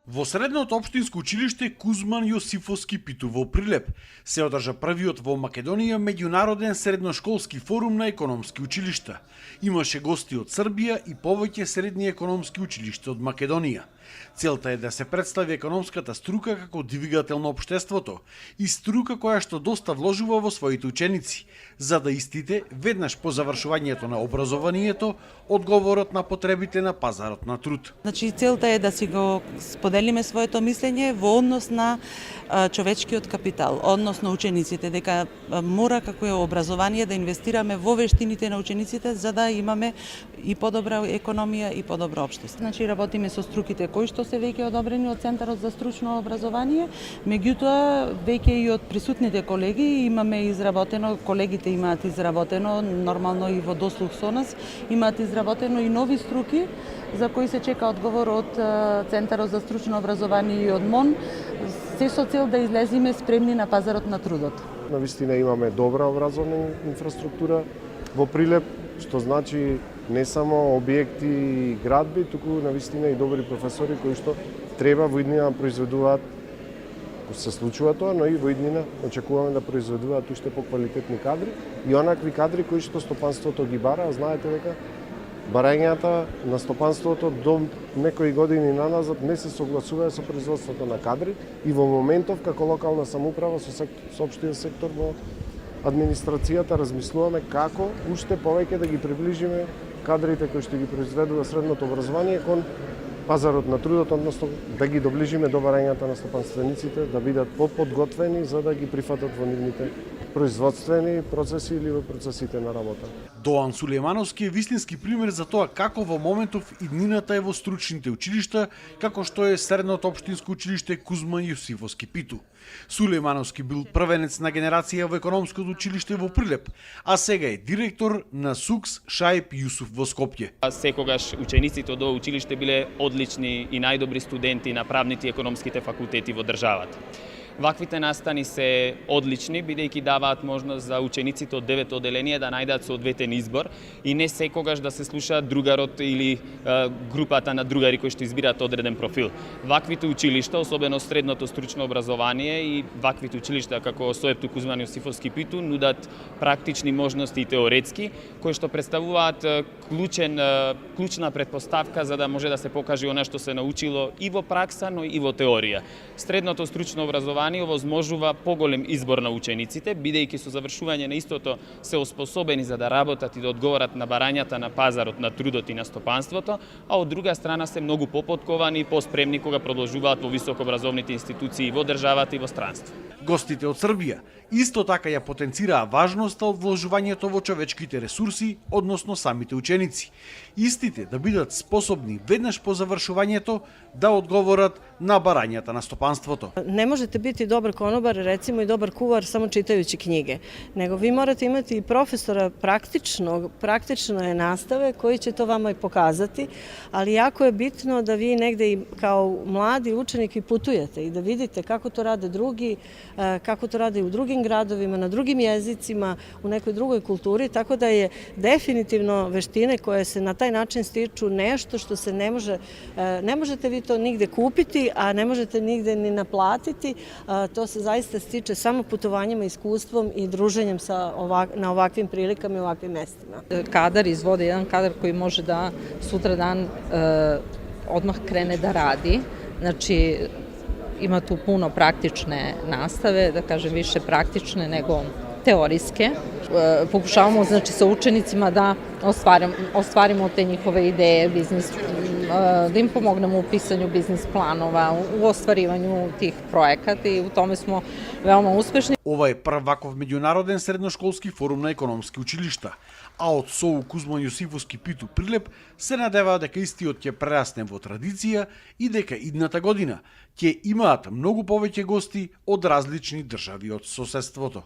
Во средното општинско училиште Кузман Јосифовски Питу во Прилеп се одржа првиот во Македонија меѓународен средношколски форум на економски училишта. Имаше гости од Србија и повеќе средни економски училишта од Македонија. Целта е да се представи економската струка како двигател на општеството и струка која што доста вложува во своите ученици, за да истите веднаш по завршувањето на образованието одговорат на потребите на пазарот на труд. Значи целта е да си го споделиме своето мислење во однос на човечкиот капитал, односно учениците, дека мора како е образование да инвестираме во вештините на учениците за да имаме и подобра економија и подобро општество. Значи работиме со струките кои што се веќе одобрени од Центарот за стручно образование, меѓутоа веќе и од присутните колеги имаме изработено, колегите имаат изработено нормално и во дослух со нас, имаат изработено и нови струки за кои се чека одговор од Центарот за стручно образование и од МОН, се со цел да излеземе спремни на пазарот на трудот. Навистина имаме добра образовна инфраструктура во Прилеп, што значи не само објекти и градби, туку навистина и добри професори кои што треба во иднина да произведуваат, се случува тоа, но и во иднина очекуваме да произведуваат уште поквалитетни кадри и онакви кадри кои што стопанството ги бара. Знаете дека барањата на стопанството до некои години наназад не се согласуваа со производството на кадри и во моментов како локална самоуправа со општински сектор во администрацијата размислуваме како уште повеќе да ги приближиме кадрите кои што ги произведува средното образование кон пазарот на трудот, односно да ги доближиме до барањата на стопанствениците, да бидат подготвени за да ги прифатат во нивните производствени процеси или во процесите на работа. Доан Сулејмановски е вистински пример за тоа како во моментов иднината е во стручните училишта, како што е средното општинско училиште Кузман Јосифовски Питу. Сулејмановски бил првенец на генерација во економското училиште во Прилеп, а сега е директор на СУКС Шаип Јусуф во Скопје. Секогаш учениците од овој училиште биле одлични и најдобри студенти на правните и економските факултети во државата. Ваквите настани се одлични, бидејќи даваат можност за учениците од 9 оделенија да најдат соодветен избор и не секогаш да се слуша другарот или групата на другари кои што избираат одреден профил. Ваквите училишта, особено средното стручно образование и ваквите училишта како СОЕПТУ Кузман Јосифовски Питу нудат практични можности и теоретски, кои што представуваат клучна претпоставка за да може да се покаже она што се научило и во пракса, но и во теорија. Средното стручно образование овозможува поголем избор на учениците, бидејќи со завршување на истото се оспособени за да работат и да одговорат на барањата на пазарот, на трудот и на стопанството, а од друга страна се многу попотковани и поспремни кога продолжуваат во високообразовните институции во државата и во странство. Гостите од Србија исто така ја потенцираа важноста од вложувањето во човечките ресурси, односно самите ученици. Истите да бидат способни веднаш по завршувањето да одговорат на барањата на стопанството. Не можете biti dobar konobar, recimo i dobar kuvar samo čitajući knjige, nego vi morate imati i profesora praktične nastave koji će to vama i pokazati, ali jako je bitno da vi negde i kao mladi učenik i putujete i da vidite kako to rade drugi, kako to rade u drugim gradovima, na drugim jezicima, u nekoj drugoj kulturi, tako da je definitivno veštine koje se na taj način stiču nešto što se ne možete vi to nigde kupiti, a ne možete nigde ni naplatiti. To se zaista stiče samo putovanjima, iskustvom i druženjem na ovakvim prilikama i ovakvim mestima. Kadar izvode jedan kadar koji može da sutradan odmah krene da radi. Znači, ima tu puno praktične nastave, da kažem više praktične nego teorijske. Pokušavamo znači sa učenicima da ostvarimo te njihove ideje, da im pomognemo u pisanju biznis planova, u ostvarivanju tih projekata i u tome smo veoma uspešni. Ова е прв ваков меѓународен средношколски форум на економски училишта, а од СОУ Кузман Јосифовски Питу Прилеп се надеваа дека истиот ќе прерасне во традиција и дека идната година ќе имаат многу повеќе гости од различни држави од соседството.